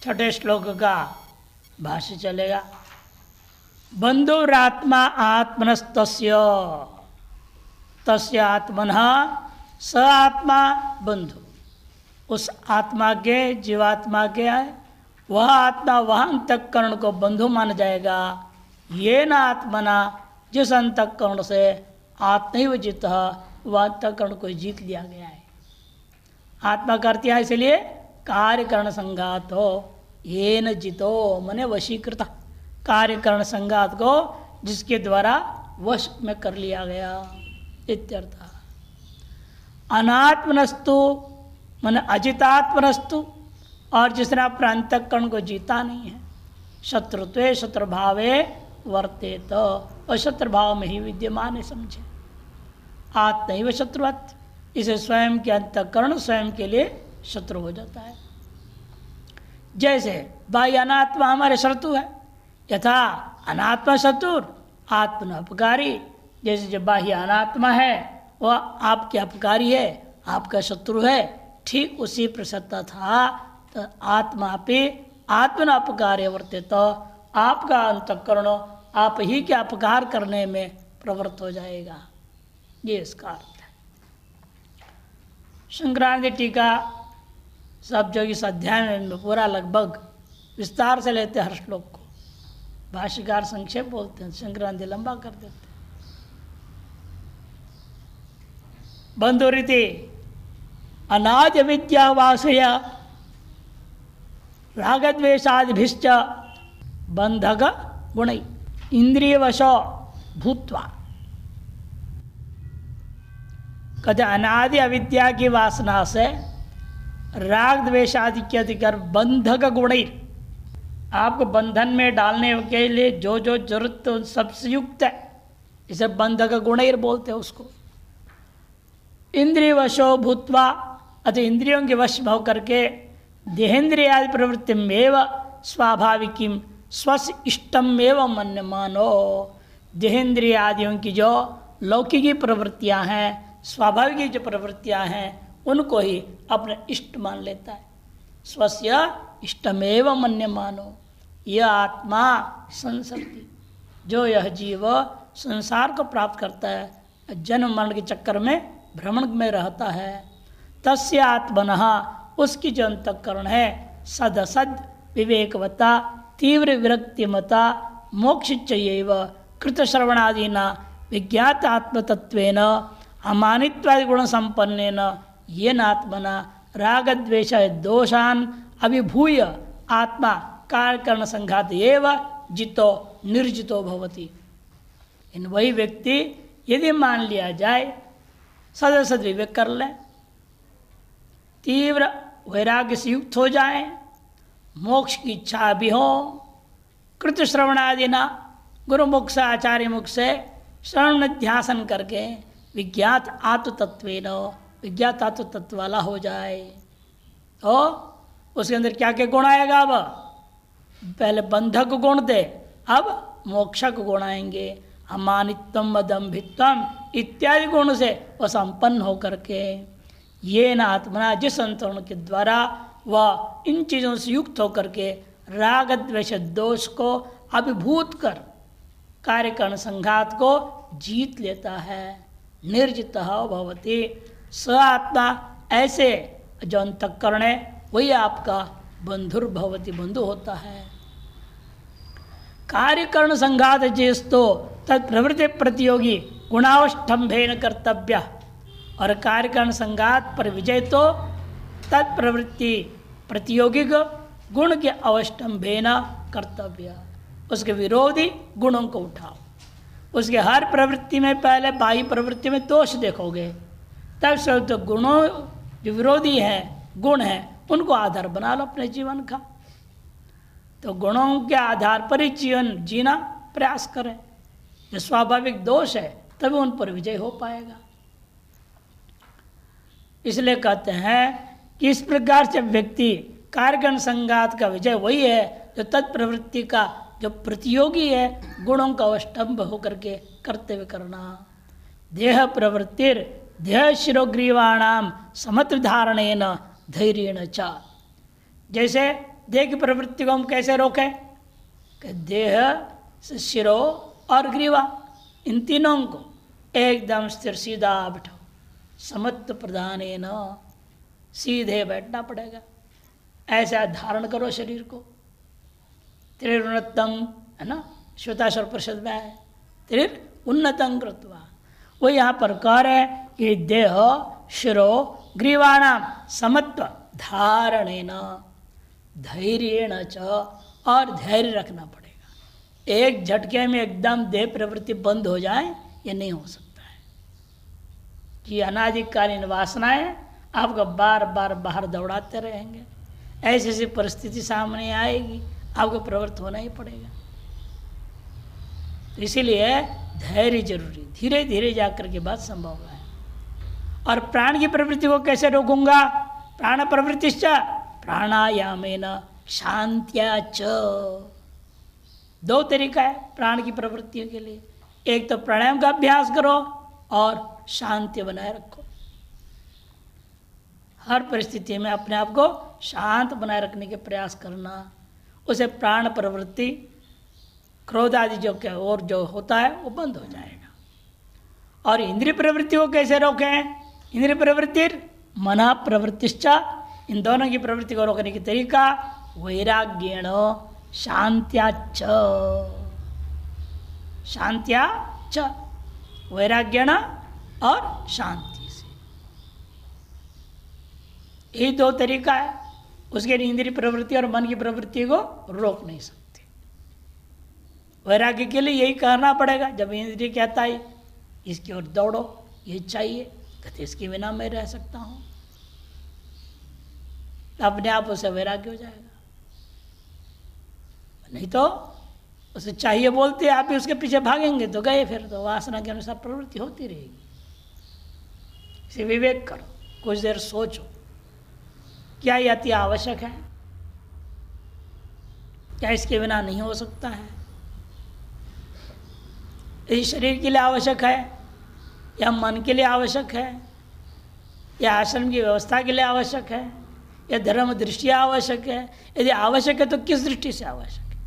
छठे श्लोक का भाष्य चलेगा। बंधुरात्मा आत्मनस्तस्य तस्य आत्मनः स आत्मा बंधु। उस आत्मा के, जीवात्मा के वह आत्मा वह अंतःकरण को बंधु मान जाएगा। ये न आत्मना, जिस अंतःकरण से आत्मैव जितः, वह अंतःकरण को जीत लिया गया है। आत्मा करती है इसलिए कार्यकरण संघात हो, ये न जितो मने वशीकृत, कार्यकरण संघात को जिसके द्वारा वश में कर लिया गया इत्यर्थ। अनात्मनस्तु मन अजितात्मनस्तु, और जिसने अपने अंतःकरण को जीता नहीं है। शत्रुत्वे शत्रुभावे वर्तेत, और शत्रुभाव में ही विद्यमान है समझे। आत्मैव शत्रुवत्, इसे स्वयं के अंतःकरण स्वयं के लिए शत्रु हो जाता है। जैसे बाह्य अनात्मा हमारे शत्रु है, यथा अनात्मा शत्रु आत्मन अपकारी। जैसे जो बाह्य अनात्मा है वह आपके अपकारी है, आपका शत्रु है, ठीक उसी प्रसन्नता था। तो आत्मा पे आत्मन अपकार वर्ते, तो आपका अंतःकरण आप ही के अपकार करने में प्रवृत्त हो जाएगा। ये इसका अर्थ है। संक्रांति टीका सब जो इस अध्याय में पूरा लगभग विस्तार से लेते हैं हर श्लोक को। भाष्यकार संक्षेप बोलते हैं, संक्रांति लंबा कर देते हैं। बंधुरीति अनाद विद्यावासया रागद्वेषादिभिश्च बंधक गुण इंद्रियवशो भूत्वा। कहते अनादि अविद्या की वासना से राग द्वेषादि के अधिकार बंधक गुण, आपको बंधन में डालने के लिए जो जो जरूरत उन सबसे युक्त है, इसे बंधक गुण बोलते हैं उसको। इंद्रिय वशो भूत्वा, अतः इंद्रियों के वश में होकर के देहेंद्रियादि प्रवृत्ति में स्वाभाविकीम स्वस्य इष्टम एवं मन्य मानो। देहेंद्रिय आदियों की जो लौकिकी प्रवृत्तियां हैं, स्वाभाविक जो प्रवृत्तियां हैं, उनको ही अपने इष्ट मान लेता है। स्वस्य इष्टमेव मन्य मानो। यह आत्मा संसरती, जो यह जीव संसार को प्राप्त करता है, जन्म मरण के चक्कर में भ्रमण में रहता है। तस्य आत्मनः, उसकी जो अंतःकरण है, सदसद विवेकवता तीव्र विरक्तिमता मोक्षिच्चैव कृतश्रवणादीना विज्ञात आत्मतत्वेन अमानित्वादि गुण संपन्नेन येन आत्मना रागद्वेष दोषान अभिभूय आत्मा कार्यकरण संघात एव जितो निर्जितो भवति। इन वही व्यक्ति यदि मान लिया जाए, सदसद विवेक कर ले, तीव्र वैराग्य से युक्त हो जाए, मोक्ष की इच्छा भी हो, कृत श्रवणादि ना गुरुमुख से आचार्य मुख से श्रवण ध्यासन करके विज्ञात आत्मतत्वेन, विज्ञात आत्मतत्व वाला हो जाए, तो उसके अंदर क्या क्या गुण आएगा? अब पहले बंधक गुण थे, अब मोक्षक गुण आएंगे। अमानित्वम अदम्भित्वम इत्यादि गुण से वह संपन्न होकर के ये न आत्मना, जिस अंतरण के द्वारा वह इन चीज़ों से युक्त होकर के राग द्वेष दोष को अभिभूत कर कार्यकरण संघात को जीत लेता है। निर्जितः भवति, स आत्मा, ऐसे जो अंतःकरण है वही आपका बंधुर भवति, बंधु होता है। कार्यकरण संघात जिस्तो तत्प्रवृत्ति प्रतियोगी गुणावष्टंभेन कर्तव्य, और कार्यकरण संघात पर विजय तो तत्प्रवृत्ति प्रतियोगी गुण के अवष्टंभेन कर्तव्य, उसके विरोधी गुणों को उठाओ। उसके हर प्रवृत्ति में पहले बाह्य प्रवृत्ति में दोष देखोगे, तब से तो गुणों जो विरोधी हैं, गुण हैं, उनको आधार बना लो अपने जीवन का। तो गुणों के आधार पर ही जीवन जीना प्रयास करें। जो स्वाभाविक दोष है तभी उन पर विजय हो पाएगा। इसलिए कहते हैं कि इस प्रकार से व्यक्ति कार्यकरण संघात का विजय वही है जो तत्प्रवृत्ति का जो प्रतियोगी है, गुणों का अवष्टंभ होकर के कर्तव्य करना। देह प्रवृत्तिर देह शिरोग्रीवाणाम समत्व धारणेन धैर्येण च, जैसे देह की प्रवृत्ति को हम कैसे रोकें? कि देह से शिरो और ग्रीवा, इन तीनों को एकदम स्थिर सीधा बैठो, समत्व प्रधान न, सीधे बैठना पड़ेगा। ऐसा धारण करो शरीर को। त्रिरुन्नतम है ना, श्वेताश्वर परिषद में है, त्रिर उन्नतम कृत्वा। वो यहाँ पर कह रहे हैं कि देह शिरो ग्रीवाणाम समत्व धारणेन धैर्येण च, और धैर्य रखना पड़ेगा। एक झटके में एकदम देह प्रवृत्ति बंद हो जाए ये नहीं हो सकता है। कि अनादिकालीन वासनाएं आपको बार बार बाहर दौड़ाते रहेंगे, ऐसी ऐसी परिस्थिति सामने आएगी, आपको प्रवृत्त होना ही पड़ेगा। तो इसीलिए धैर्य जरूरी, धीरे धीरे जाकर के बात संभव है। और प्राण की प्रवृत्ति को कैसे रोकूंगा? प्राण प्रवृत्तिश्च प्राणायामेन शांत्या च। दो तरीका है प्राण की प्रवृत्तियों के लिए। एक तो प्राणायाम का अभ्यास करो और शांति बनाए रखो। हर परिस्थिति में अपने आप को शांत बनाए रखने के प्रयास करना, उसे प्राण प्रवृत्ति क्रोध आदि जो क्या और जो होता है वो बंद हो जाएगा। और इंद्रिय प्रवृत्ति को कैसे रोकें? इंद्रिय प्रवृत्ति मना प्रवृत्तिश्च, इन दोनों की प्रवृत्ति को रोकने की तरीका वैराग्येण शांत्या च। शांत्या च, वैराग्येण और शांति से, यही दो तरीका है। उसके लिए इंद्रिय प्रवृत्ति और मन की प्रवृत्ति को रोक नहीं सकते। वैराग्य के लिए यही करना पड़ेगा। जब इंद्रिय कहता है इसकी ओर दौड़ो, ये चाहिए, कहते इसके बिना मैं रह सकता हूं, अपने आप उसे वैराग्य हो जाएगा। नहीं तो उसे चाहिए बोलते आप भी उसके पीछे भागेंगे तो गए, फिर तो वासना के अनुसार प्रवृत्ति होती रहेगी। इसे विवेक करो, कुछ देर सोचो, क्या ये अति आवश्यक है? क्या इसके बिना नहीं हो सकता है? इस शरीर के लिए आवश्यक है, या मन के लिए आवश्यक है, या आश्रम की व्यवस्था के लिए आवश्यक है, या धर्म दृष्टिया आवश्यक है? यदि आवश्यक है तो किस दृष्टि से आवश्यक है,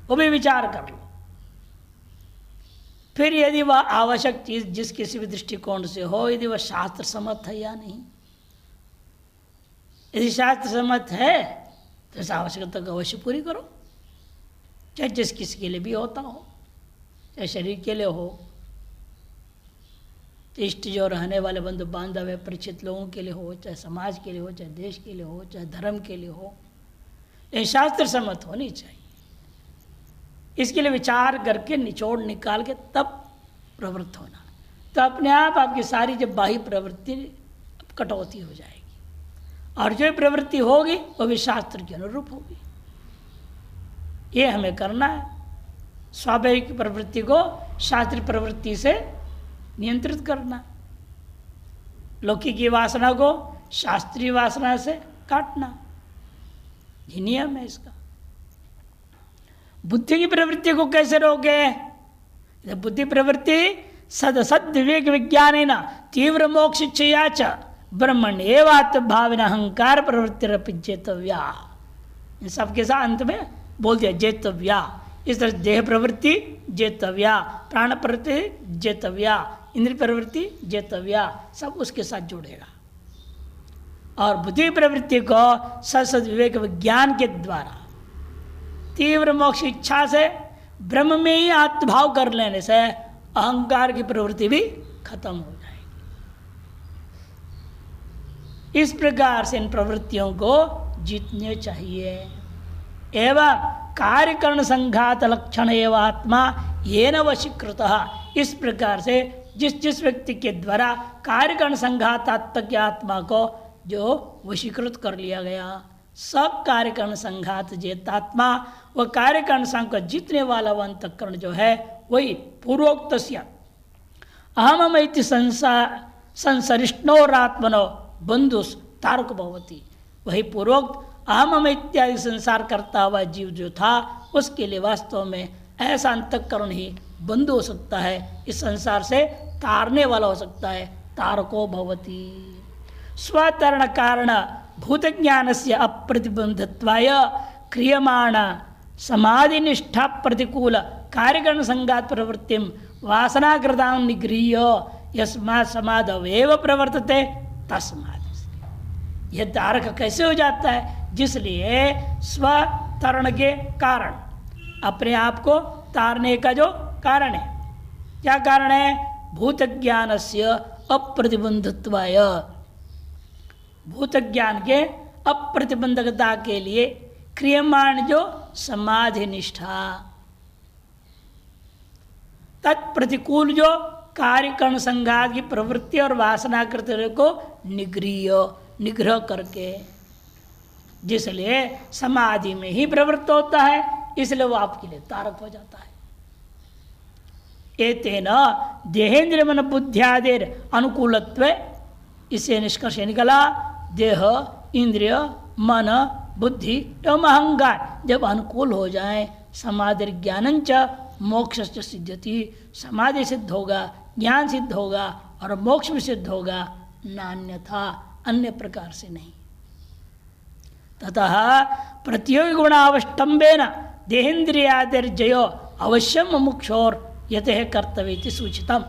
वो भी विचार कर लो। फिर यदि वह आवश्यक चीज जिस किसी भी दृष्टिकोण से हो, यदि वह शास्त्र सम्मत है या नहीं। यदि शास्त्र सम्मत है तो इस आवश्यकता को अवश्य पूरी करो, चाहे जिस किसी के लिए भी होता हो, चाहे शरीर के लिए हो, इष्ट जो रहने वाले बंधु बांधव है परिचित लोगों के लिए हो, चाहे समाज के लिए हो, चाहे देश के लिए हो, चाहे धर्म के लिए हो, लेकिन शास्त्र सम्मत होनी चाहिए। इसके लिए विचार करके निचोड़ निकाल के तब प्रवृत्त होना, तो अपने आप आपकी सारी जब बाह्य प्रवृत्ति कटौती हो जाएगी, और जो प्रवृत्ति होगी वो भी शास्त्र के अनुरूप होगी। ये हमें करना है, स्वाभाविक प्रवृत्ति को शास्त्रीय प्रवृत्ति से नियंत्रित करना, लौकिक की वासना को शास्त्रीय वासना से काटना, ये नियम है इसका। बुद्धि की प्रवृत्ति को कैसे रोके? बुद्धि प्रवृत्ति सदसद विवेक विज्ञान तीव्र मोक्ष इच्छया च ब्रह्मण एवात्म भाविन अहंकार प्रवृत्ति जेतव्या। इन सबके साथ अंत में बोल दिया जेतव्या। इस तरह देह प्रवृत्ति जेतव्या, प्राण प्रवृत्ति जेतव्या, इंद्रिय प्रवृत्ति जेतव्या, सब उसके साथ जोड़ेगा। और बुद्धि प्रवृत्ति को सद विवेक विज्ञान के द्वारा तीव्र मोक्ष इच्छा से ब्रह्म में ही आत्मभाव कर लेने से अहंकार की प्रवृत्ति भी खत्म हो जाएगी। इस प्रकार से इन प्रवृत्तियों को जीतने चाहिए। एवं कार्यकरण संघात लक्षण एवं आत्मा ये न वशीकृत। इस प्रकार से जिस जिस व्यक्ति के द्वारा कार्यकरण संघातात्मक आत्मा को जो वशीकृत कर लिया गया, सब कार्यकरण संघात जेतात्मा, वह कार्यकरण संघ को जीतने वाला वह अंतःकरण जो है वही पूर्वोक्त अहम इति संसरिष्णोरात्मनो बंधुस तारक भवती। वही पूर्वोक्त अहम इत्यादि संसार करता हुआ जीव जो था उसके लिए वास्तव में ऐसा अंतःकरण ही बंधु हो सकता है, इस संसार से तारने वाला हो सकता है, तारको भवती। स्वतरण कारण भूत ज्ञान से अप्रतिबंधत्वाय क्रियमाण समाधिनिष्ठा प्रतिकूल कार्यकरण संगात प्रवृत्तिम वासनाकृतां निगृह्य यस्मात् समाधवेव प्रवर्तते तस्मात्। यह तारक कैसे हो जाता है? जिसलिए स्वतरण के कारण, अपने आप को तारने का जो कारण है, क्या कारण है? भूत ज्ञान से अप्रतिबंधत्वाय, भूत ज्ञान के अप्रतिबंधकता के लिए क्रियमाण जो समाधि निष्ठा, तत्प्रतिकूल जो कार्यकरण संघात की प्रवृत्ति और वासनाकृत को निग्रह करके, जिसलिए समाधि में ही प्रवृत्त होता है, इसलिए वो आपके लिए तारक हो जाता है। एतेन देहेंद्रिय मन बुद्धियादेर अनुकूलत्व, इससे निष्कर्ष निकला देह, इंद्रिय, मन, बुद्धि एवं अहंकार जब अनुकूल हो जाए, समाधि ज्ञानंच मोक्ष सिद्ध्यति, समाधि सिद्ध होगा, ज्ञान सिद्ध होगा और मोक्ष भी सिद्ध होगा, नान्यथा अन्य प्रकार से नहीं। ततः प्रतियोगी गुणावष्टम्बेन देहेन्द्रियादिर्जयो अवश्यम मुमुक्षोर यतः कर्तव्य सूचितम।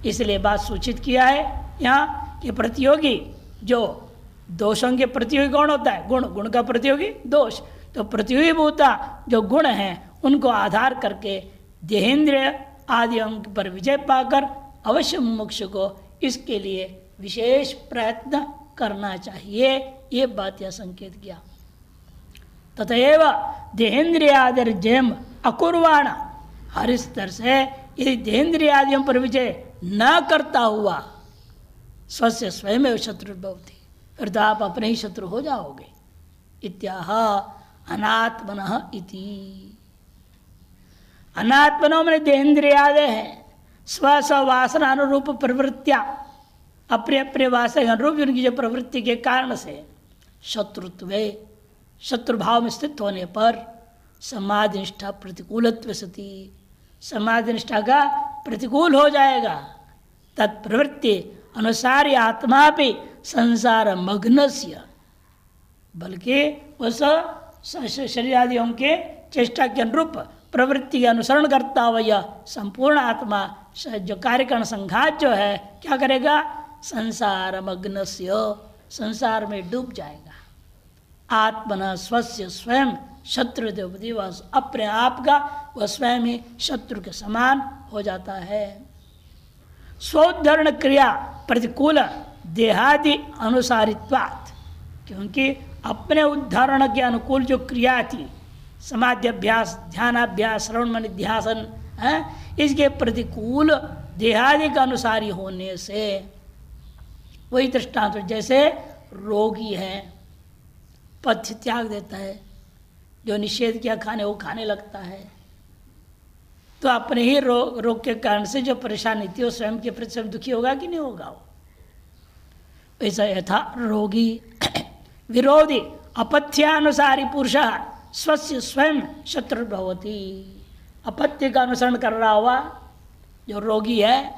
इसलिए बात सूचित किया है यहाँ कि प्रतियोगी जो दोषों के प्रतियोगी कौन होता है? गुण, गुण का प्रतियोगी दोष। तो प्रतियोगी भूता जो गुण हैं उनको आधार करके देहेंद्रिय आदि अंग पर विजय पाकर अवश्य मुमुक्ष को इसके लिए विशेष प्रयत्न करना चाहिए। ये बात यह संकेत किया। तथैव देहेंद्रियादिर्जयम अकुर्वाण, हर स्तर से यदि देहेंद्रियादियों पर विजय न करता हुआ स्वस्य स्वयं शत्रु भवति, फिर तो आप अपने ही शत्रु हो जाओगे। इत्याह अनात्मनः इति। अनात्मनो में देहेंद्रियादय है, स्व वासना अनुरूप प्रवृत्तियां, अपने अपने वासना अनुरूप उनकी जो प्रवृत्ति के कारण से शत्रुत्व, शत्रु भाव में स्थित होने पर समाधि निष्ठा प्रतिकूलत्व सती, समाधि निष्ठा का प्रतिकूल हो जाएगा। तत्प्रवृत्ति अनुसार आत्मा भी संसार मग्नस्य, बल्कि उस शरीर आदियों के चेष्टा के अनुरूप प्रवृत्ति का अनुसरण करता हुआ यह संपूर्ण आत्मा जो कार्यकरण संघात जो है क्या करेगा? संसार मग्नस्य, संसार में डूब जाएगा। आत्मना स्वस्य स्वयं शत्रु देवदी, वह अपने आप का वह स्वयं ही शत्रु के समान हो जाता है। स्वोद्धरण क्रिया प्रतिकूल देहादि अनुसारित्वात्, क्योंकि अपने उद्धारण के अनुकूल जो क्रिया थी, समाधि अभ्यास, ध्यानाभ्यास, श्रवण मनिध्यासन, इसके प्रतिकूल देहादि का अनुसारी होने से, वही दृष्टांत जैसे रोगी है, पथ्य त्याग देता है, जो निषेध किया खाने वो खाने लगता है, तो अपने ही रोग के कारण से जो परेशानी थी वो स्वयं के प्रति स्वयं दुखी होगा कि नहीं होगा? वो ऐसा यथा रोगी विरोधी अपथ्यानुसारी पुरुष स्वस्य स्वयं शत्रु भवति। अपथ्य का अनुसरण कर रहा हुआ जो रोगी है,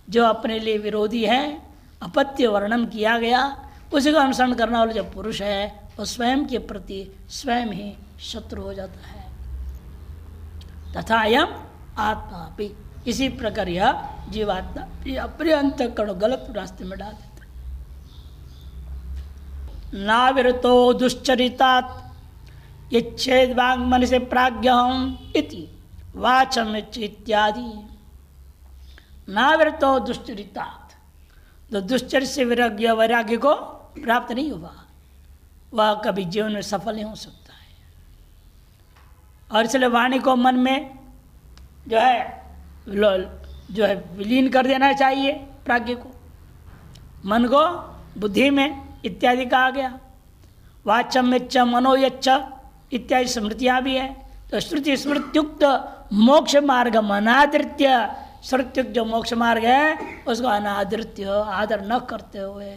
जो अपने लिए विरोधी है, अपथ्य वर्णन किया गया, उसी का अनुसरण करने वाला जो पुरुष है वो स्वयं के प्रति स्वयं ही शत्रु हो जाता है। तथा अयम आत्मा भी, इसी प्रकार यह जीवात्मा अपने अंतःकरण गलत रास्ते में डाल देता है। नाविरतो दुश्चरितात् इच्छेद वांग मन से प्राज्ञहम इति वाचम इत्यादि। नाविरतो दुश्चरितात्, तो दुश्चरित से वैराग्य को प्राप्त नहीं हुआ, वह कभी जीवन में सफल नहीं हो सकता है। और इसलिए वाणी को मन में जो है विलीन कर देना चाहिए, प्राज्ञ को, मन को बुद्धि में इत्यादि कहा गया। वाचम यच्च मनो यच्च इत्यादि स्मृतियाँ भी है। तो श्रुति स्मृत्युक्त मोक्ष मार्ग अनादृत्य, श्रुत्युक्त जो मोक्ष मार्ग है उसको अनादृत्य आदर न करते हुए,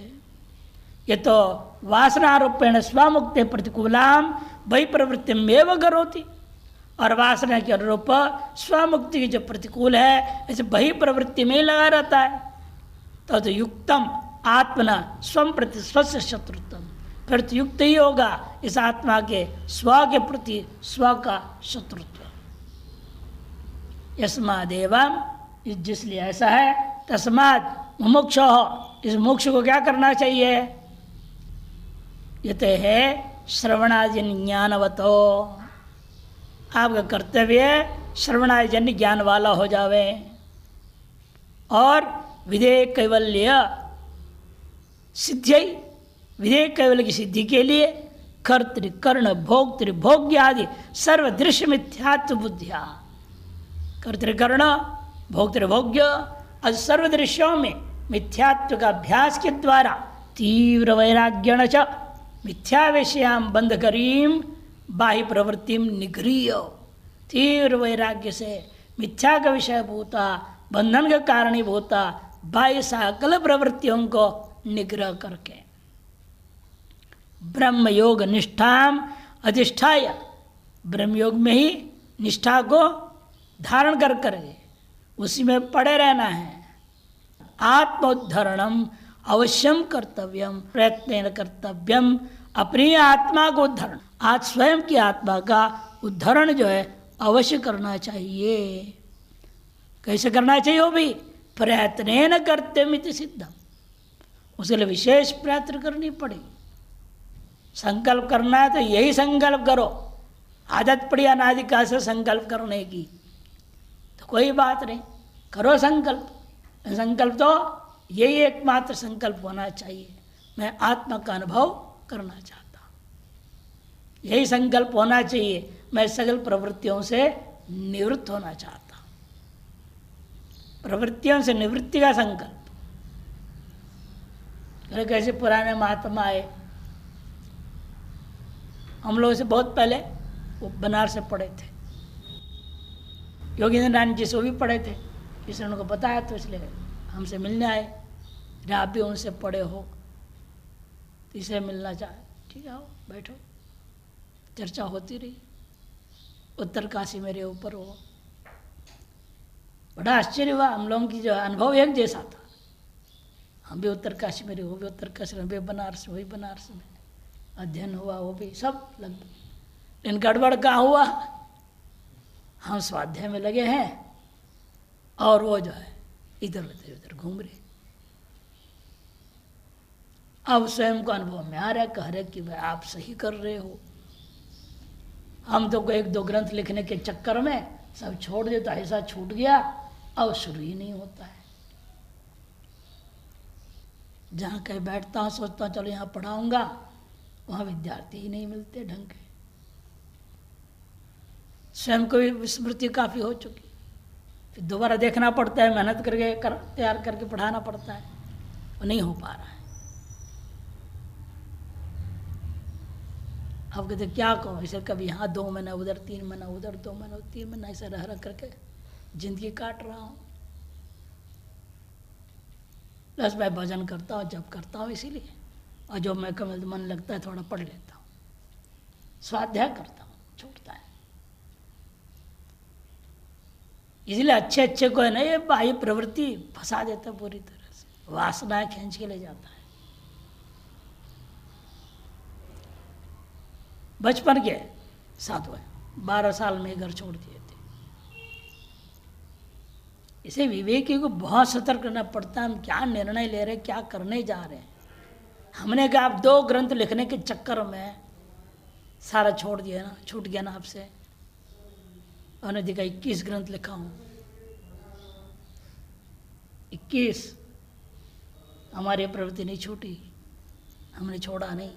ये तो वासनारूपेण स्वमुक्ति प्रतिकूलाम वही प्रवृत्ति में करोति, और वासना के अनुरूप स्वमुक्ति की जो प्रतिकूल है ऐसे वही प्रवृत्ति में लगा रहता है। तो युक्तम आत्मना स्वम प्रति स्वस्य शत्रुत्व, फिर तो युक्त ही होगा इस आत्मा के स्व के प्रति स्व का शत्रुत्व। यस्मादेवं, जिसलिए ऐसा है, तस्मात् मुमुक्ष हो, इस मोक्ष को क्या करना चाहिए? यते है श्रवणाजन्य ज्ञानवतो, आपका कर्तव्य श्रवणाजन्य ज्ञान वाला हो जावे और विधेय कैवल्य सिद्धि, विधेय कैवल्य की सिद्धि के लिए कर्तृ कर्ण भोक्तृ भोग्य आदि सर्व दृश्य मिथ्यात्व बुद्धिया, कर्तृकर्ण भोक्तृभोग्य और सर्व दृश्यों में मिथ्यात्व का अभ्यास के द्वारा तीव्र वैराग्यण च मिथ्या विषयाम बंध करीम बाह्य प्रवृत्तिम निगृह्य, तीव्र वैराग्य से मिथ्या का विषय भूता बंधन का कारणीय भूता बाह्य सकल प्रवृत्तियों को निग्रह करके ब्रह्म योग निष्ठाम अधिष्ठाय, ब्रह्म योग में ही निष्ठा को धारण कर करके उसी में पड़े रहना है। आत्मोद्धरणम अवश्यम कर्तव्यम प्रयत्न कर्तव्यम, अपनी आत्मा को उद्धरण, आज स्वयं की आत्मा का उद्धरण जो है अवश्य करना चाहिए। कैसे करना चाहिए? वो भी प्रयत्न कर्तव्यमिति सिद्धम, उसके लिए विशेष प्रयत्न करनी पड़ेगी। संकल्प करना है तो यही संकल्प करो, आदत पड़ी अनादिकाल से संकल्प करने की, तो कोई बात नहीं, करो संकल्प। संकल्प तो यही एकमात्र संकल्प होना चाहिए, मैं आत्मा का अनुभव करना चाहता हूँ, यही संकल्प होना चाहिए, मैं सकल प्रवृत्तियों से निवृत्त होना चाहता हूँ। प्रवृत्तियों से निवृत्ति का संकल्प। कैसे पुराने महात्मा आए, हम लोगों से बहुत पहले, वो बनारस से पढ़े थे, योगेंद्र नारायण जी से वो भी पढ़े थे, इसने उनको बताया तो इसलिए हमसे मिलने आए। आप भी उनसे पढ़े हो तो इसे मिलना चाहे, ठीक है, आओ बैठो, चर्चा होती रही। उत्तर काशी मेरे ऊपर हो, बड़ा आश्चर्य हुआ, हम लोगों की जो अनुभव एक जैसा था। हम भी उत्तर काशी मेरे, वो भी उत्तर काशी में, बनारस, वही बनारस में अध्ययन हुआ, वो भी सब लगभग। लेकिन गड़बड़ कहाँ हुआ? हम स्वाध्याय में लगे हैं और वो जो है इधर उधर घूम रहे। अब स्वयं को अनुभव में आ रहा, कह रहे कि भाई आप सही कर रहे हो, हम तो एक दो ग्रंथ लिखने के चक्कर में सब छोड़ देता, ऐसा छूट गया, अब शुरू ही नहीं होता है। जहाँ कहीं बैठता हूँ सोचता हूँ चलो यहाँ पढ़ाऊँगा, वहाँ विद्यार्थी ही नहीं मिलते ढंग के। स्वयं को भी विस्मृति काफ़ी हो चुकी, फिर दोबारा देखना पड़ता है, मेहनत करके तैयार करके पढ़ाना पड़ता है, वो नहीं हो पा रहा है। अब कहते क्या कहो, ऐसे कभी यहाँ 2 महीना उधर, 3 महीना उधर, 2 महीना 3 महीना, ऐसा रह रह करके जिंदगी काट रहा हूँ। बस मैं भजन करता हूँ, जब करता हूँ इसीलिए, और जो मैं कम मन लगता है थोड़ा पढ़ लेता हूँ, स्वाध्याय करता हूँ, छूटता है। इसलिए अच्छे अच्छे को है ना, ये बाह्य प्रवृत्ति फंसा देता है पूरी तरह से, वासनाएं खींच के ले जाता है। बचपन के साथ हुए, 12 साल में घर छोड़ दिए थे। इसे विवेकी को बहुत सतर्क करना पड़ता है, हम क्या निर्णय ले रहे हैं, क्या करने जा रहे हैं। हमने कहा आप 2 ग्रंथ लिखने के चक्कर में सारा छोड़ दिया ना, छूट गया ना आपसे। उन्होंने देखा 21 ग्रंथ लिखा हूँ, 21। हमारी प्रवृत्ति नहीं छूटी, हमने छोड़ा नहीं,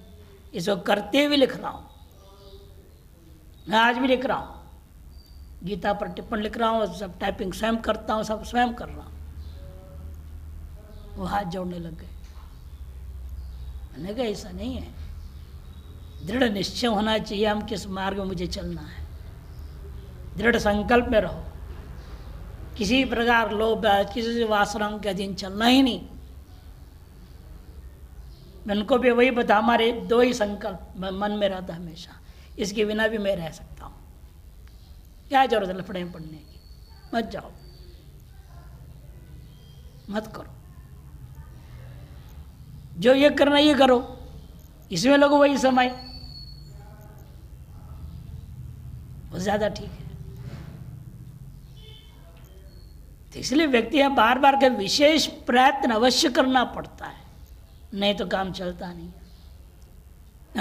इसको करते हुए लिख रहा हूँ। मैं आज भी लिख रहा हूँ, गीता पर टिप्पणी लिख रहा हूँ, सब टाइपिंग स्वयं करता हूँ, सब स्वयं कर रहा हूँ। वो हाथ जोड़ने लग गए। मैंने कहा ऐसा नहीं है, दृढ़ निश्चय होना चाहिए हम किस मार्ग में मुझे चलना है, दृढ़ संकल्प में रहो, किसी प्रकार लोभ किसी वासनाओं के अधीन चलना ही नहीं। मैं उनको भी वही बता, हमारे 2 ही संकल्प मन में रहता हमेशा, इसके बिना भी मैं रह सकता हूँ, क्या जरूरत है लफड़े में पड़ने की, मत जाओ, मत करो, जो ये करना ये करो, इसमें लोग वही समय, वो ज्यादा ठीक है। तो इसलिए व्यक्ति है बार बार का विशेष प्रयत्न अवश्य करना पड़ता है, नहीं तो काम चलता नहीं है।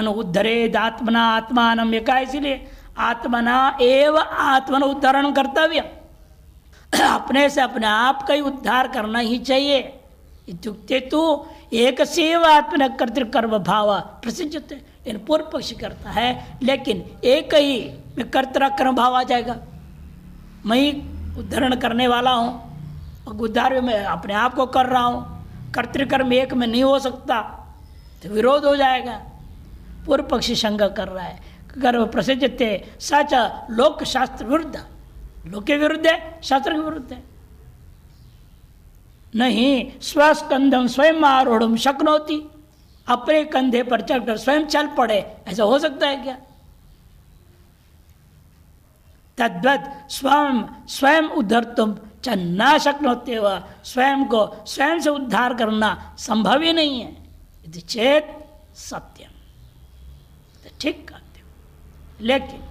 उद्धरेद आत्मना आत्मानम, ये कहा इसीलिए आत्मना एव आत्मन उद्धरण कर्तव्य, अपने से अपने आप का ही उद्धार करना ही चाहिए। इत्युक्ते तो एक सेव आत्मन कर्तृकर्म भाव प्रसिद्धते, इन पूर्व पक्ष करता है, लेकिन एक ही में कर्तृकर्म भाव आ जाएगा, मैं ही उद्धरण करने वाला हूँ और उद्धार में मैं अपने आप को कर रहा हूँ, कर्तृकर्म एक में नहीं हो सकता, तो विरोध हो जाएगा। पूर्व पक्षी शंका कर रहा है, गर्भ प्रसिद्ध थे सच लोक शास्त्र विरुद्ध, लोक के विरुद्ध है, शास्त्र के विरुद्ध है। नहीं स्वस्कंधम स्वयं आरोढ़ शक्नोति, अपने कंधे पर चढ़कर स्वयं चल पड़े, ऐसा हो सकता है क्या? तद्वत स्वयं स्वयं उद्धर्तुम च न शक्नोते व, स्वयं को स्वयं से उद्धार करना संभव ही नहीं है। यदि चेत सत्यम, तो ठीक कहते हो, लेकिन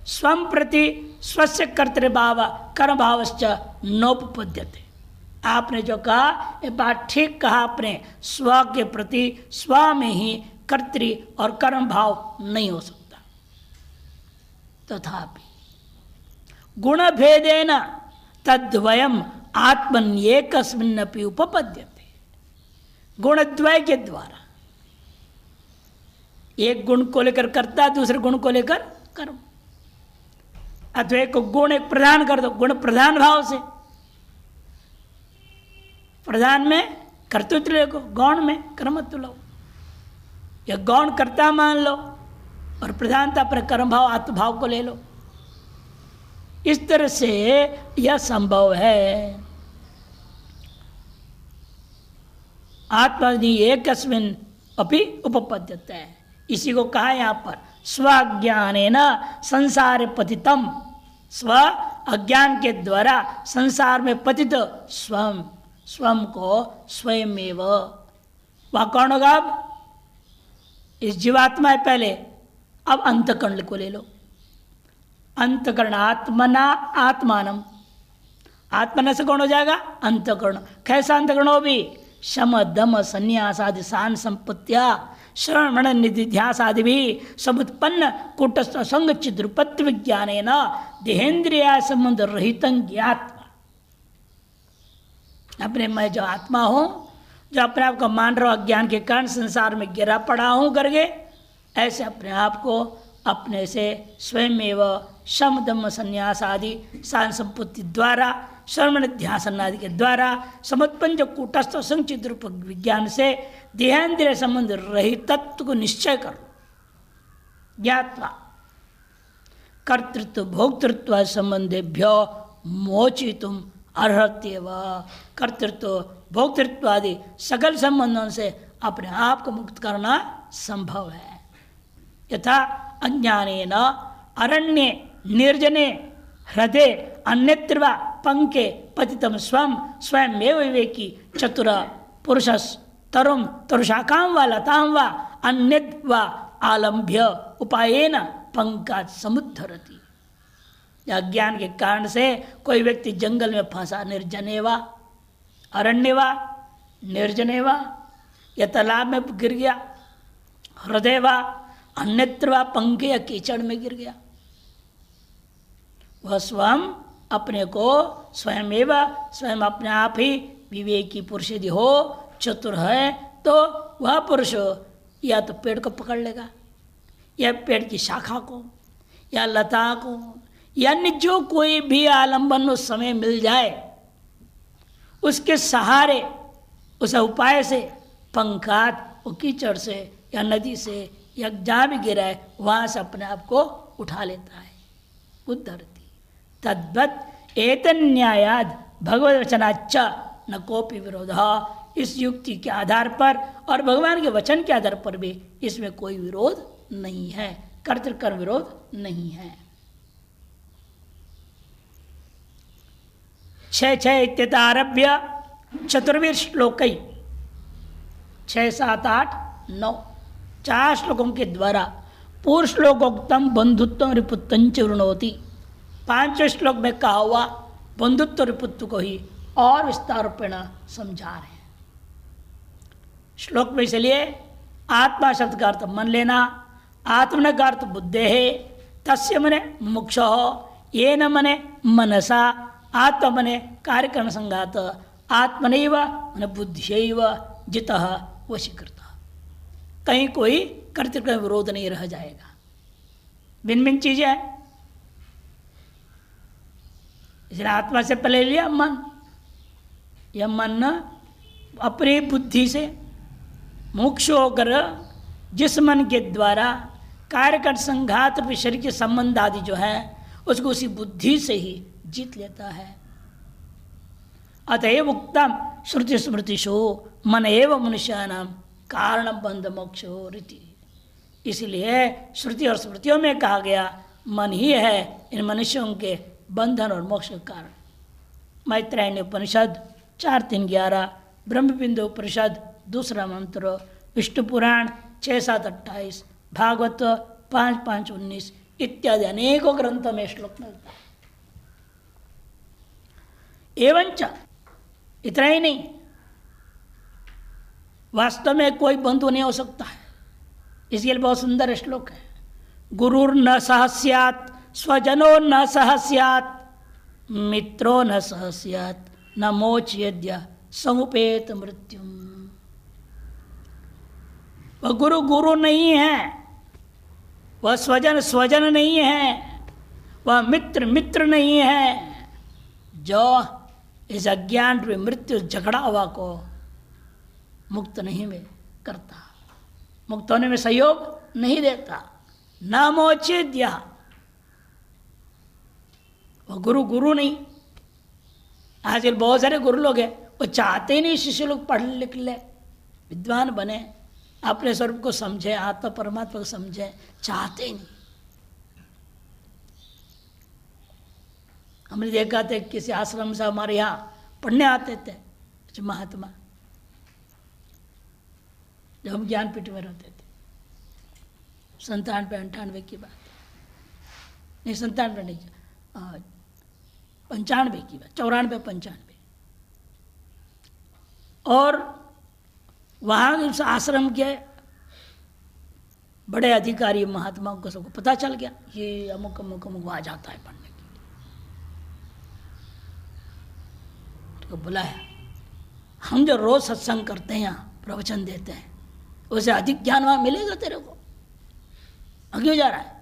स्वयं प्रति स्वस्य कर्तृभाव कर्मभावश्च नोपपद्यते। आपने जो कहा ये बात ठीक कहा, आपने स्व के प्रति स्व में ही कर्तृ और कर्म भाव नहीं हो सकता। तथापि गुण भेदेन तद्वयम आत्मन एकस्मिन्नपि उपपद्यते, गुणद्वय के द्वारा एक गुण को लेकर कर्ता, दूसरे गुण को लेकर कर्म, अथवा एक गुण एक प्रधान कर दो, गुण प्रधान भाव से, प्रधान में कर्तृत्व ले, गौण में कर्मत्व लो, या गौण कर्ता मान लो और प्रधानता अपने कर्म भाव आत्मभाव को ले लो। इस तरह से यह संभव है। आत्मनि एकस्मिन् अपि उपपद्यते है, इसी को कहा यहाँ पर स्वाज्ञानेन संसार पतितम, स्व अज्ञान के द्वारा संसार में पतित स्वयं, स्वयं को स्वयं एव, वह कौन होगा? अब इस जीवात्मा है पहले, अब अंतकरण को ले लो, अंतकरण आत्मना आत्मानम, आत्मना से कौन हो जाएगा? अंतकरण। कैसा अंतकरण हो भी? शम दम संन्यास आदि सान संपत्तिया श्रवण निधिध्यास आदि भी समुत्पन्न कूटस्थ संग चिद्रुपत्व विज्ञानेन देहेन्द्रिया संबंध रहित ज्ञात्वा, अपने मैं जो आत्मा हूँ, जो अपने आप को मान रहा हूँ अज्ञान के कारण संसार में गिरा पड़ा हूँ करके, ऐसे अपने आप को अपने से स्वयं एवं शम दम संन्यास आदि सान संपत्ति द्वारा श्रवण ध्यासन आदि के द्वारा समुत्पन्न जो कूटस्थ संचित रूप विज्ञान से देहेन्द्रिय संबंध रहित तत्व को निश्चय करो, ज्ञात्वा कर्तृत्व भोक्तृत्व संबंधेभ्यो मोचितुम अर्हत्येव, कर्तृत्व भोक्तृत्व आदि सकल संबंधों से अपने आप को मुक्त करना संभव है। यथा अज्ञानेन अरण्ये निर्जने हृदय अन्यत्र वा पंके पतितम स्वयं स्वयमेव विवेकी चतुर पुरुषस तरुम तरुशाकाम वा लताम वा अन्यद वा आलम्भ्य उपायेन पंकात समुद्धरति। अज्ञान के कारण से कोई व्यक्ति जंगल में फंसा, निर्जने वा अरण्य वा निर्जने वा, या तालाब में गिर गया, हृदय वा अन्यत्र वा पंखे या कीचड़ में गिर गया, वह स्वयं अपने को स्वयं एवं स्वयं अपने आप ही विवेकी पुरुष यदि हो, चतुर है, तो वह पुरुष या तो पेड़ को पकड़ लेगा, या पेड़ की शाखा को, या लता को, यानी जो कोई भी आलंबन उस समय मिल जाए, उसके सहारे उस उपाय से पंखात वो कीचड़ से या नदी से या जहाँ भी गिरा है वहाँ से अपने आप को उठा लेता है, उद्धरति। तद्वत् एतन्यायाद भगवद वचनाच्च न कोपि विरोध, इस युक्ति के आधार पर और भगवान के वचन के आधार पर भी इसमें कोई विरोध नहीं है, कर्तृकर्म विरोध नहीं है। 6 इत्यतारभ्य चतुर्वीर श्लोकै 6, 7, 8, 9 4 श्लोकों के द्वारा पूर्व श्लोकोक्तम बंधुत्व रिपुत्तंच वृणोति, 5वें श्लोक में कहा हुआ बंधुत्व रिपुत्व को ही और विस्तार रूपेण समझा रहे हैं। श्लोक में इसलिए आत्मा शब्द का अर्थ मन लेना, आत्मन का अर्थ बुद्धे है, तस्य मने मुमुक्षो, ये न मने मनसा, आत्मा मने कार्यकरण संघात, आत्मनैव मने बुद्धियैव जितः वशीकृतः। कहीं कोई कर्तृत्व का विरोध नहीं रह जाएगा। भिन्न भिन्न चीजें हैं, इसलिए आत्मा से पहले लिया मन। यह मन अपनी बुद्धि से मोक्ष होकर जिस मन के द्वारा कार्यकरण संघात शरीर के संबंध आदि जो है उसको उसी बुद्धि से ही जीत लेता है। अतएव उक्तम श्रुति स्मृतिषु मन एव मनुष्याणां कारण बंध मोक्षो रीति। इसलिए श्रुति और स्मृतियों में कहा गया मन ही है इन मनुष्यों के बंधन और मोक्ष का कारण। मैत्रेयी उपनिषद 4:3-11, ब्रह्मबिंदु उपनिषद 2 मंत्र, विष्णु पुराण 6-7-28, भागवत 5-5-19 इत्यादि अनेकों ग्रंथों में श्लोक मिलता है। एवंच इतना ही नहीं, वास्तव में कोई बंधु नहीं हो सकता है। इसके लिए बहुत सुंदर श्लोक है। गुरुर न सह स्यात्, स्वजनो न सह स्यात्, मित्रो न सह स्यात्, न मोचयेद्य समुपेत मृत्युम। वह गुरु गुरु नहीं है, वह स्वजन स्वजन नहीं है, वह मित्र मित्र नहीं है, जो इस अज्ञान रूपी मृत्यु झगड़ा हुआ को मुक्त नहीं में करता, मुक्त होने में सहयोग नहीं देता। न मोचेद्या, वो गुरु गुरु नहीं। आजकल बहुत सारे गुरु लोग हैं, वो चाहते ही नहीं शिष्य लोग पढ़ लिख ले, विद्वान बने, अपने स्वरूप को समझे, आत्मा परमात्मा को समझे, चाहते ही नहीं। हमने देखा था किसी आश्रम से हमारे यहाँ पढ़ने आते थे महात्मा, जब हम ज्ञानपीठ में रहते थे। 97-98 की बात, नहीं 97 नहीं, 95 की बात, 94-95। और वहाँ उस आश्रम के बड़े अधिकारी महात्माओं को सबको पता चल गया ये अमुक अमुक अमुक वहाँ जाता है पढ़ने के लिए। तो बुलाया, हम जो रोज सत्संग करते हैं, यहाँ प्रवचन देते हैं, उससे अधिक ज्ञान वहाँ मिलेगा तेरे को, क्यों जा रहा है?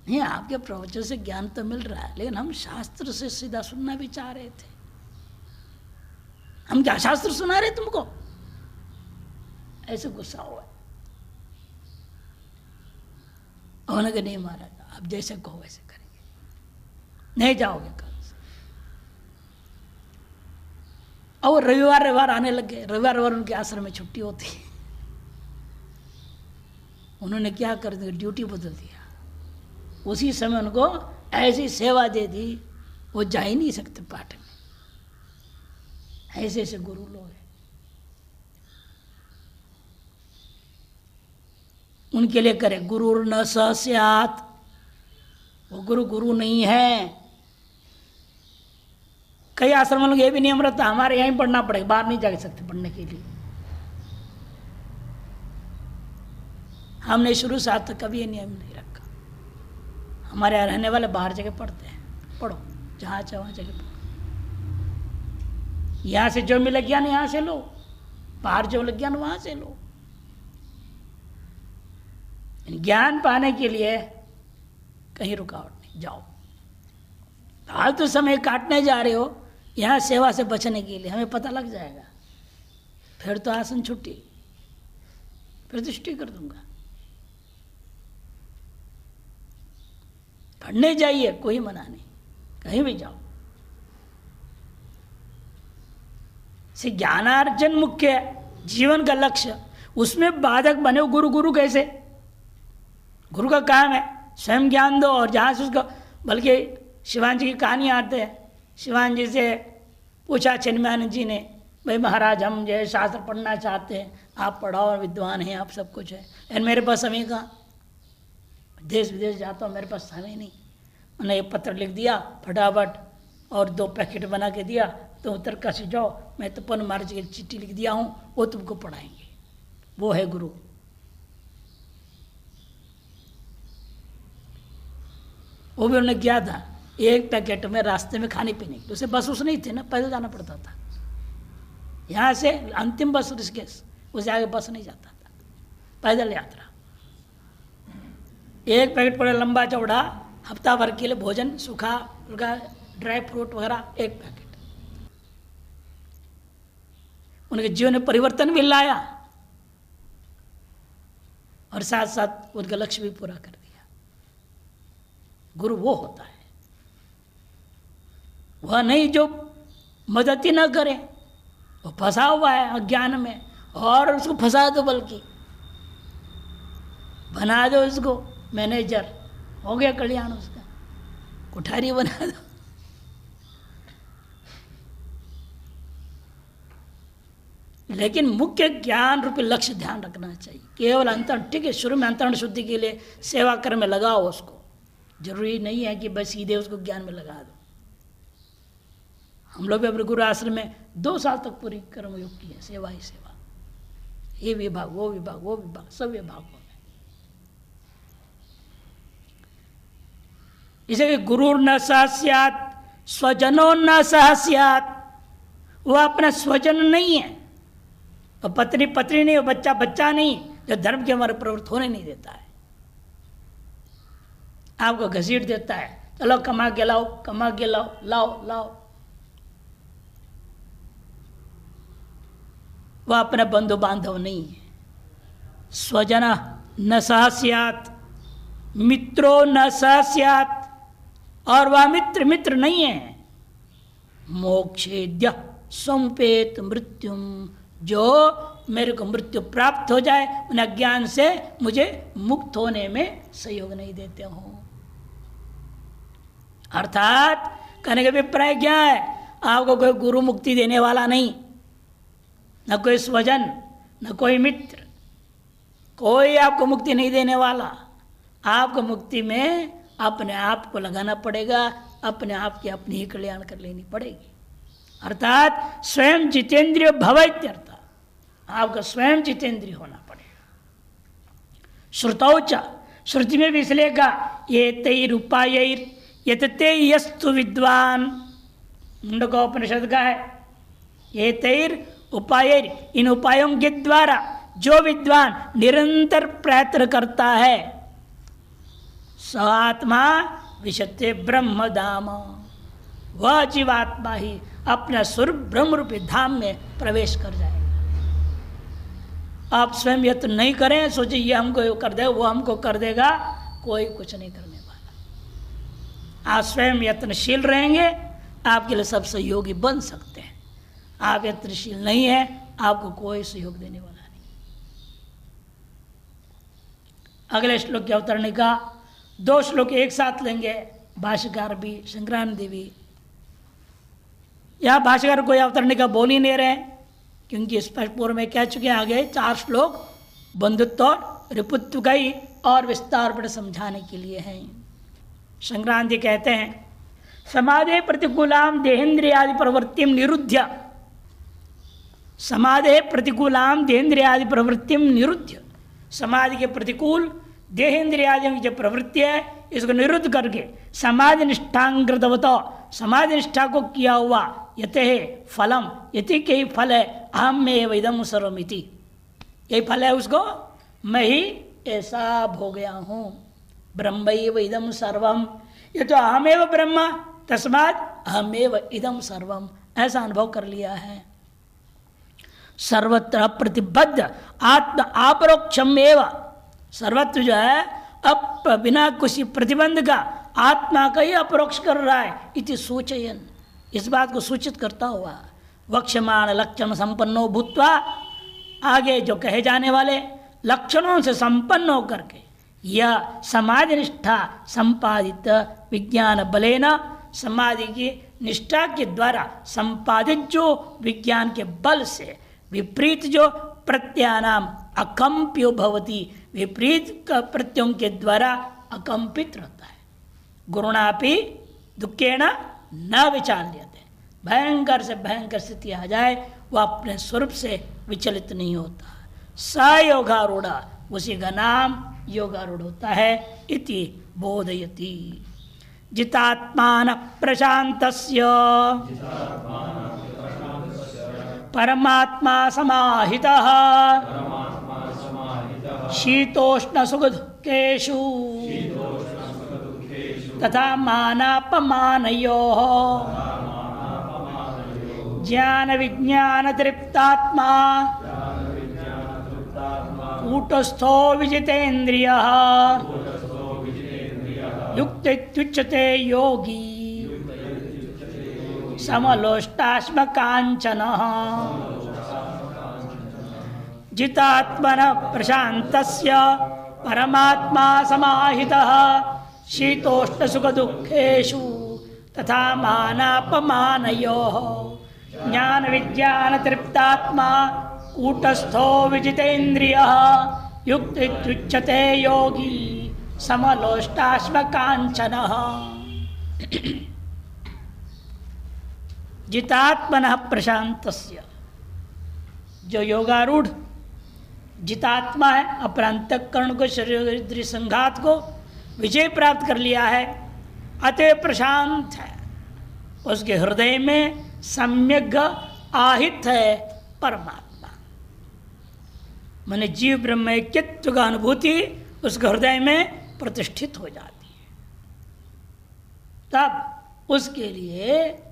नहीं, आपके प्रवचन से ज्ञान तो मिल रहा है, लेकिन हम शास्त्र से सीधा सुनना भी चाह रहे थे। हम क्या शास्त्र सुना रहे तुमको? ऐसे गुस्सा हुआ। उन्होंने कहा नहीं महाराज, आप जैसे कहो वैसे करेंगे, नहीं जाओगे कल से। और रविवार आने लग गए। रविवार उनके आश्रम में छुट्टी होती है। उन्होंने क्या कर दिया, ड्यूटी बदल दिया। उसी समय उनको ऐसी सेवा दे दी, वो जा ही नहीं सकते पाठ में। ऐसे ऐसे गुरु लोग हैं, उनके लिए करे गुरु न स स्यात्, वो गुरु गुरु नहीं है। कई आश्रम लोग ये भी नियम रहता, हमारे यहीं पढ़ना पड़ेगा, बाहर नहीं जा सकते पढ़ने के लिए। हमने शुरू से आज तक कभी ये नियम नहीं रखा। हमारे यहाँ रहने वाले बाहर जगह पढ़ते हैं, पढ़ो जहाँ चाहे वहाँ जगह पढ़ो। यहाँ से जो मिले ज्ञान यहाँ से लो, बाहर जो मिले ज्ञान वहाँ से लो। ज्ञान पाने के लिए कहीं रुकावट नहीं, जाओ। फालतू समय काटने जा रहे हो, यहाँ सेवा से बचने के लिए हमें पता लग जाएगा, फिर तो आसन छुट्टी, फिर दृष्टि कर दूंगा। पढ़ने जाइए, कोई मना नहीं, कहीं भी जाओ। से ज्ञानार्जन मुख्य है, जीवन का लक्ष्य, उसमें बाधक बने गुरु। गुरु कैसे? गुरु का काम है स्वयं ज्ञान दो, और जहाँ से उसको, बल्कि शिवान जी की कहानी आते हैं। शिवान जी से पूछा चिन्मयानंद जी ने, भाई महाराज हम जो शास्त्र पढ़ना चाहते हैं, आप पढ़ाओ, विद्वान हैं आप, सब कुछ है, और मेरे पास समय कहाँ, देश विदेश जाता हूँ, मेरे पास समय नहीं। उन्हें एक पत्र लिख दिया फटाफट और 2 पैकेट बना के दिया, तो उत्तर काशी जाओ, मैं तो पन महाराज की चिट्ठी लिख दिया हूँ, वो तुमको पढ़ाएंगे। वो है गुरु। वो भी उन्होंने किया था, 1 पैकेट में रास्ते में खाने पीने की, उसे बस उस नहीं थे ना, पैदल जाना पड़ता था। यहाँ से अंतिम बस ऋषिकेश, उसे आगे बस नहीं जाता था, पैदल यात्रा। 1 पैकेट पड़े लंबा चौड़ा, हफ्ता भर के लिए भोजन, सूखा ड्राई फ्रूट वगैरह, 1 पैकेट। उनके जीवन में परिवर्तन भी लाया और साथ साथ उनका लक्ष्य भी पूरा कर दिया। गुरु वो होता है, वह नहीं जो मदद ही ना करे, वो फंसा हुआ है अज्ञान में, और उसको फंसा दो, बल्कि बना दो उसको मैनेजर, हो गया कल्याण उसका, कुठारी बना दो। लेकिन मुख्य ज्ञान रूपी लक्ष्य ध्यान रखना चाहिए। केवल अंतरण, ठीक है, शुरू में अंतरण शुद्धि के लिए सेवा कर्म में लगाओ उसको, जरूरी नहीं है कि बस सीधे उसको ज्ञान में लगा दो। हम लोग भी अपने गुरु आश्रम में 2 साल तक पूरी कर्मयोग की है, सेवा ही सेवा, ये विभाग वो विभाग वो विभाग, सब विभागों में। इसे गुरु न सह स्यात् स्वजनो न सह स्यात्, वो अपना स्वजन नहीं है, और पत्नी पत्नी नहीं, और बच्चा बच्चा नहीं, जो धर्म के हमारे प्रवृत्त होने नहीं देता है। आपको घसीट देता है, चलो कमा के लाओ, कमा के लाओ, लाओ लाओ। वह अपना बंधु बांधव नहीं है। स्वजन न सह स्यात्, मित्रो न सह स्यात्, और वह मित्र मित्र नहीं है। मोक्षेद्य समुपेत मृत्युम, जो मेरे को मृत्यु प्राप्त हो जाए, उन अज्ञान से मुझे मुक्त होने में सहयोग नहीं देते हो। अर्थात कहने का अभिप्राय क्या है, आपको कोई गुरु मुक्ति देने वाला नहीं, न कोई स्वजन, न कोई मित्र, कोई आपको मुक्ति नहीं देने वाला। आपको मुक्ति में अपने आप को लगाना पड़ेगा, अपने आप की अपनी ही कल्याण कर लेनी पड़ेगी। अर्थात स्वयं जितेंद्रिय भवत्यर्थ, आपका स्वयं जितेंद्रिय होना पड़ेगा। श्रुतौच, श्रुति में भी इसलिए कहा, ये तैर उपायर यतते यस्तु विद्वान, मुंडकोपनिषद का है, ये तैर उपायर, इन उपायों के द्वारा जो विद्वान निरंतर प्रयत्न करता है, स आत्मा विशते ब्रह्म धाम, वह जीवात्मा ही अपना स्वरूप ब्रह्म रूपी धाम में प्रवेश कर जाएगा। आप स्वयं यत्न नहीं करें, सोचिए ये हमको कर देगा, वो हमको कर देगा, कोई कुछ नहीं करने वाला। आप स्वयं यत्नशील रहेंगे, आपके लिए सब सहयोगी बन सकते हैं। आप यत्नशील नहीं है, आपको कोई सहयोग देने वाला नहीं। अगले श्लोक के अवतरणी का 2 श्लोक एक साथ लेंगे, भाष्यकार भी संक्रांति भी। यहाँ भाष्यकार कोई अवतरणी का बोल ही नहीं रहे, क्योंकि स्पष्ट पूर्व में कह चुके हैं आगे 4 श्लोक बंधुत्व और रिपुत्व का ही और विस्तार पर समझाने के लिए हैं। संक्रांति कहते हैं, समाधे प्रतिकूलाम देहेन्द्रियादि प्रवृत्तिम निरुद्ध्य, समाधे प्रतिकूलाम देहेन्द्रियादि प्रवृत्तिम निरुद्ध्य, समाधि के प्रतिकूल देहेन्द्रियादियों की जो प्रवृत्ति है, इसको निरुद्ध करके समाधि निष्ठांग्रतवत, समाधि निष्ठा को किया हुआ, यते फलम, यति के ही फल है, अहम में इदम सर्वमिति, यही फल है उसको, मैं ही ऐसा भो गया हूँ। ब्रह्मैव इदम सर्वम, ये तो अहमेव ब्रह्म, तस्मात् अहमेव इदम सर्वम, ऐसा अनुभव कर लिया है। सर्वत्र प्रतिबद्ध आत्म अपरोक्षम एव, सर्वत्र जो है अब बिना किसी प्रतिबंध का आत्मा का ही अपरोक्ष कर रहा है। इति सूचयन, इस बात को सूचित करता हुआ, वक्ष्यमाण लक्षण संपन्नो भूत्वा, आगे जो कहे जाने वाले लक्षणों से संपन्न होकर के यह समाधि निष्ठा संपादित विज्ञान बलेन, समाधि की निष्ठा के द्वारा संपादित जो विज्ञान के बल से विपरीत जो प्रत्ययानाम अकंप्यो भवति, विपरीत प्रत्ययों के द्वारा अकंपित रहता है। गुरुणापि दुखेन न विचाल्यते, भयंकर से भयंकर स्थिति आ जाए वह अपने स्वरूप से विचलित नहीं होता। स योगारूढ़, उसी का नाम योगारूढ़ होता है। इति बोधयति। जितात्मान प्रशांतस्य परमात्मा समाहितः शीतोष्ण सुख दुःखेषु तथा मानापमानयोः ज्ञान विज्ञान तृप्तात्मा कूटस्थो विजितेन्द्रियः युक्तित्युच्यते योगी समलोष्टाश्म कांचनः। जितात्मनः प्रशान्तस्य परमात्मा समाहितः शीतोष्ण सुख दुःखेषु तथा मानापमानयोः ज्ञान विज्ञान तृप्तात्मा कूटस्थो विजितेन्द्रियः युक्तित्युच्यते योगी समलोष्टाश्म कांचनः। जितात्मनः प्रशांतस्य, जो योगारूढ़ जितात्मा है, अपने अंतःकरण को, शरीर इंद्रिय संघात को विजय प्राप्त कर लिया है, अतः प्रशांत है। उसके हृदय में सम्यक आहित है परमात्मा, माने जीव ब्रह्म ऐक्यत्व का अनुभूति उसके हृदय में प्रतिष्ठित हो जाती है। तब उसके लिए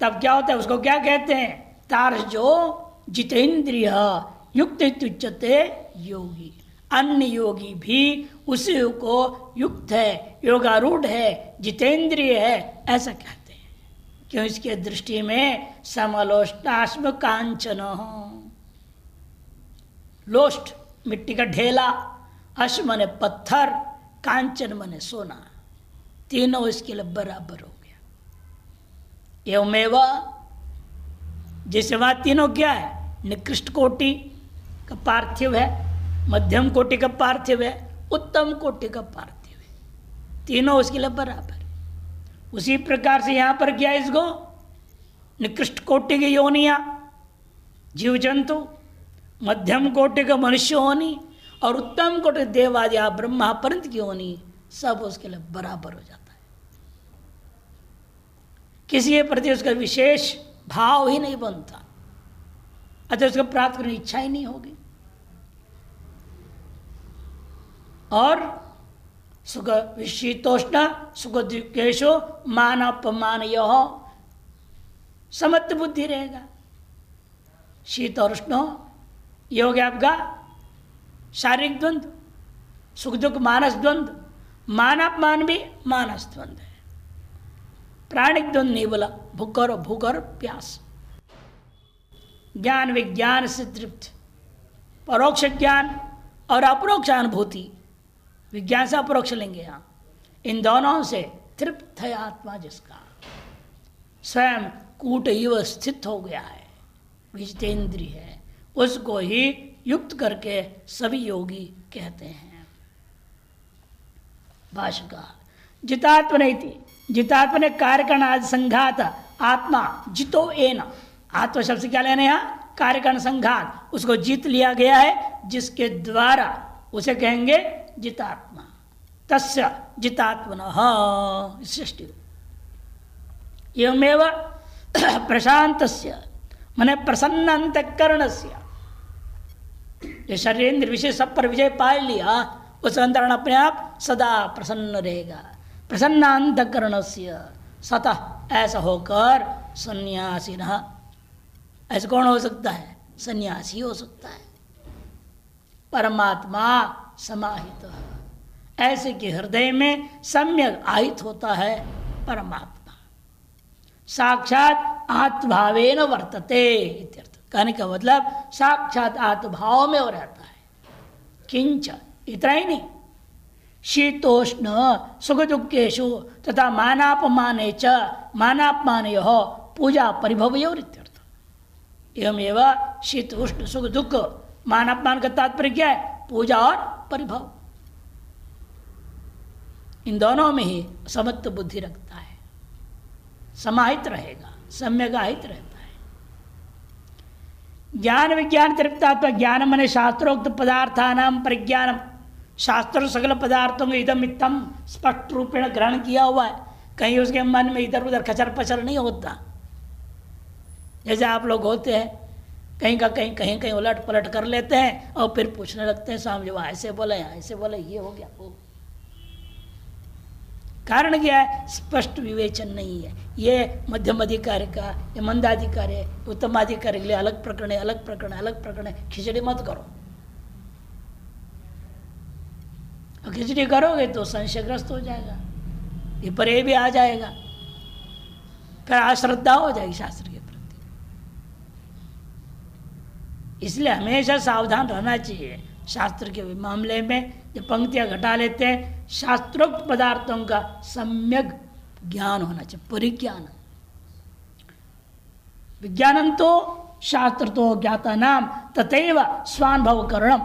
तब क्या होता है, उसको क्या कहते हैं, तार्स जो जितेंद्रिय युक्त उच्यते योगी। अन्य योगी भी उसी को युक्त है, योगारूढ़ है, जितेंद्रिय है, ऐसा कहते हैं। क्यों? इसके दृष्टि में समलोष्टाश्म कांचन, लोष्ट मिट्टी का ढेला, अश्म मने पत्थर, कांचन मने सोना, तीनों इसके लिए बराबर हो गया। एवमेव, जैसे वहां तीनों क्या है, निकृष्ट कोटि का पार्थिव है, मध्यम कोटि का पार्थिव है, उत्तम कोटि का पार्थिव है, तीनों उसके लिए बराबर। उसी प्रकार से यहां पर क्या, इसको निकृष्ट कोटि की योनिया जीव जंतु, मध्यम कोटि का मनुष्य होनी और उत्तम कोटि देवादि ब्रह्मा पर्यंत की होनी, सब उसके लिए बराबर हो जाता है। किसी के प्रति उसका विशेष भाव ही नहीं बनता, अतः उसको प्राप्त करने की इच्छा ही नहीं होगी। और सुख शीतोष्ण सुख दुखेषु मान अपमान समत्व बुद्धि रहेगा। शीत और उष्ण ये हो गया आपका शारीरिक द्वंद्व, सुख दुख मानस द्वंद्व, मानापमान भी मानस द्वंद्व है। प्राणिक द्वंद्व नहीं बोला, भूख और प्यास। ज्ञान विज्ञान से तृप्त, परोक्ष ज्ञान और अपरोक्ष अनुभूति, विज्ञान से अपरोक्ष लेंगे यहाँ, इन दोनों से तृप्त है आत्मा, जिसका स्वयं कूट इव स्थित हो गया है, विजितेंद्रिय है, उसको ही युक्त करके सभी योगी कहते हैं। भाष्यकार जितात्मनेति, जितात्मा ने कार्यकरण आदि संघात आत्मा जितो एन, आत्मा शब्द से क्या लेना यहाँ, कार्यकरण संघात, उसको जीत लिया गया है, जिसके द्वारा उसे कहेंगे जितात्मा। तस्य जितात्मनः सृष्टि एवमेव प्रशांतस्य माने प्रसन्न अंतःकरणस्य, जो शरीर इंद्रिय विषय सब पर विजय पा लिया, उस अंतःकरण अपने आप सदा प्रसन्न रहेगा। प्रसन्न अंतःकरणस्य सतः, ऐसा होकर सन्यासिनः, ऐसा कौन हो सकता है, सन्यासी हो सकता है। परमात्मा समाहित, ऐसे के हृदय में सम्यक आहित होता है परमात्मा, साक्षात आत्मभावेन वर्तते इत्यर्थ। कहने का मतलब साक्षात आत्मभाव में वो रहता है। किंच, इतना ही नहीं, शीतोष्ण सुख दुखेषु तथा मानापमाने च मानापमानयोः पूजा परिभवयोरित्यर्थ। एवं एवं शीत उष्ण सुख दुख मान अपमान का तात्पर्य क्या है? पूजा और परिभव। इन दोनों में ही समत्व बुद्धि रखता है, समाहित रहेगा, सम्यगाहित रहता है। ज्ञान विज्ञान तृप्तात्मा, ज्ञान मने शास्त्रोक्त पदार्थानाम परिज्ञानम, शास्त्र सकल पदार्थों में इदम इत्तम स्पष्ट रूपेण ग्रहण किया हुआ है, कहीं उसके मन में इधर उधर खचर पचर नहीं होता। जैसे आप लोग होते हैं, कहीं का कहीं कहीं कहीं उलट पलट कर लेते हैं और फिर पूछने लगते हैं सामने, वो ऐसे बोले ऐसे बोले, ये हो गया वो। कारण क्या है? स्पष्ट विवेचन नहीं है। ये मध्यम अधिकारी का, ये मंदाधिकारी है, उत्तम अधिकारी के लिए अलग प्रकरण है, अलग प्रकरण है, अलग प्रकरण है। खिचड़ी मत करो, और खिचड़ी करोगे तो संशयग्रस्त हो जाएगा, ये पर ये भी आ जाएगा, फिर अश्रद्धा हो जाएगी शास्त्र के प्रति। इसलिए हमेशा सावधान रहना चाहिए शास्त्र के मामले में। जब पंक्तियां घटा लेते हैं, शास्त्रोक्त पदार्थों का सम्यक ज्ञान होना चाहिए, परिज्ञान। विज्ञानम तो शास्त्र तो ज्ञाता नाम तथैव स्वानुभव करणम,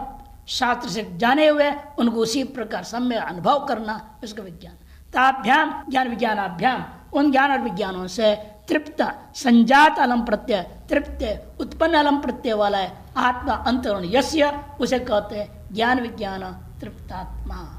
शास्त्र से जाने हुए उनको उसी प्रकार सम्यक अनुभव करना, उसका विज्ञान। ताभ्याम ज्ञान विज्ञानाभ्याम, उन ज्ञान और विज्ञानों से तृप्त संजात अलम प्रत्यय, तृप्त उत्पन्न अलम प्रत्यय वाला है आत्मा अंतरण यस्य, उसे कहते हैं ज्ञान विज्ञान तृप्तात्मा।